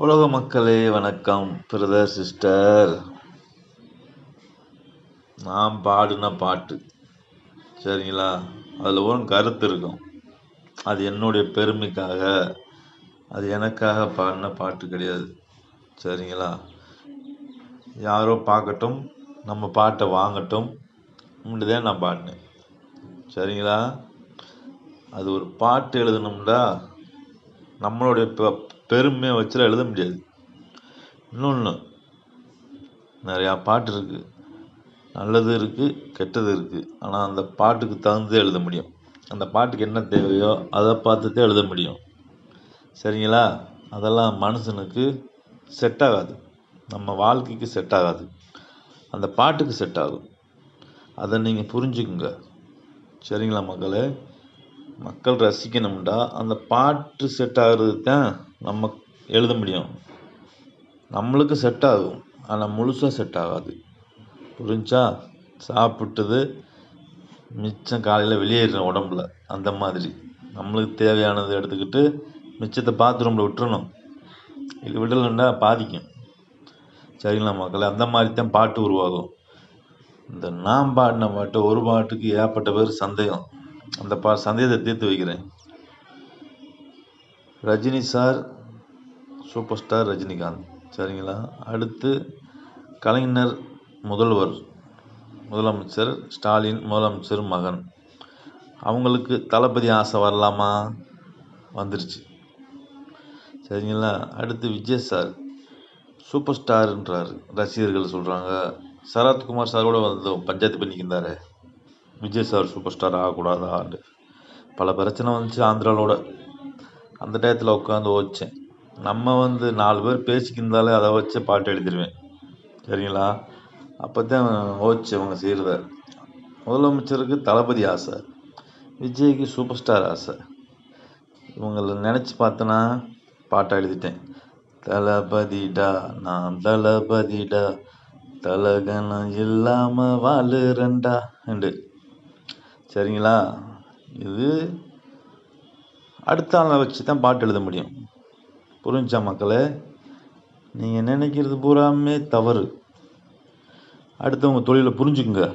உலக மக்களே வணக்கம். பிரதர் சிஸ்டர், நான் பாடின பாட்டு சரிங்களா, அதில் ஒரு கருத்து இருக்கும். அது என்னுடைய பெருமைக்காக, அது எனக்காக பாடின பாட்டு கிடையாது. சரிங்களா, யாரோ பார்க்கட்டும், நம்ம பாட்டை வாங்கட்டும் தான் நான் பாடினேன். சரிங்களா, அது ஒரு பாட்டு எழுதணும்டா நம்மளுடைய பெருமையை வச்சுலாம் எழுத முடியாது. இன்னொன்று, நிறையா பாட்டு இருக்குது, நல்லது இருக்குது, கெட்டது இருக்குது. ஆனால் அந்த பாட்டுக்கு தகுந்தே எழுத முடியும். அந்த பாட்டுக்கு என்ன தேவையோ அதை பார்த்துட்டே எழுத முடியும். சரிங்களா, அதெல்லாம் மனுஷனுக்கு செட் ஆகாது, நம்ம வாழ்க்கைக்கு செட் ஆகாது, அந்த பாட்டுக்கு செட் ஆகும். அதை நீங்கள் புரிஞ்சுக்குங்க. சரிங்களா மக்களே, மக்கள் ரசிக்கணும்டா அந்த பாட்டு செட் ஆகிறது தான் நம்ம எழுத முடியும். நம்மளுக்கு செட் ஆகும், ஆனால் முழுசாக செட் ஆகாது. புரிஞ்சா? சாப்பிட்டது மிச்சம் காலையில் வெளியேறணும் உடம்புல, அந்த மாதிரி நம்மளுக்கு தேவையானது எடுத்துக்கிட்டு மிச்சத்தை பாத்ரூமில் விட்டுறணும். இது விடலைன்னா பாதிக்கும். சரிங்களா மக்களே, அந்த மாதிரி தான் பாட்டு உருவாகும். இந்த நான் பாடின பாட்டு ஒரு பாட்டுக்கு ஏற்பட்ட பேர் சந்தேகம். அந்த சந்தேகத்தை தீர்த்து வைக்கிறேன். Rajini sir super star Rajinikanth. சரிங்களா, அடுத்து கலைஞர் முதலமைச்சர் ஸ்டாலின் முதலமைச்சர் மகன். அவங்களுக்கு தளபதி ஆசை வரலாமா? வந்துருச்சு. சரிங்களா, அடுத்து விஜய் சார் சூப்பர் ஸ்டார்ன்றார், ரசிகர்கள் சொல்கிறாங்க. சரத்குமார் சார் கூட வந்து பஞ்சாயத்து பண்ணிக்கிருந்தாரு, விஜய் சார் சூப்பர் ஸ்டார் ஆகக்கூடாதான்னு. பல பிரச்சனை வந்துச்சு ஆந்திராவோட. அந்த டயத்தில் உட்காந்து ஓச்சேன். நம்ம 4 பேர் பேசிக்கிருந்தாலே அதை வச்சு பாட்டு எழுதிடுவேன். சரிங்களா, அப்போ தான் ஓச்சு அவங்க செய்கிறத. முதலமைச்சருக்கு தளபதி ஆசை, விஜய்க்கு சூப்பர் ஸ்டார் ஆசை. இவங்களை நினச்சி பார்த்தனா பாட்டை எழுதிட்டேன். தளபதிடா நான் தளபதிடா, தலகணம் இல்லாமல் வாழுறண்டா என்று. சரிங்களா, இது அடுத்த ஆளை வச்சு தான் பாட்டு எழுத முடியும். புரிஞ்சா மக்களே? நீங்கள் நினைக்கிறது பூராமே தவறு. அடுத்தவங்க தொழிலை புரிஞ்சுக்குங்க.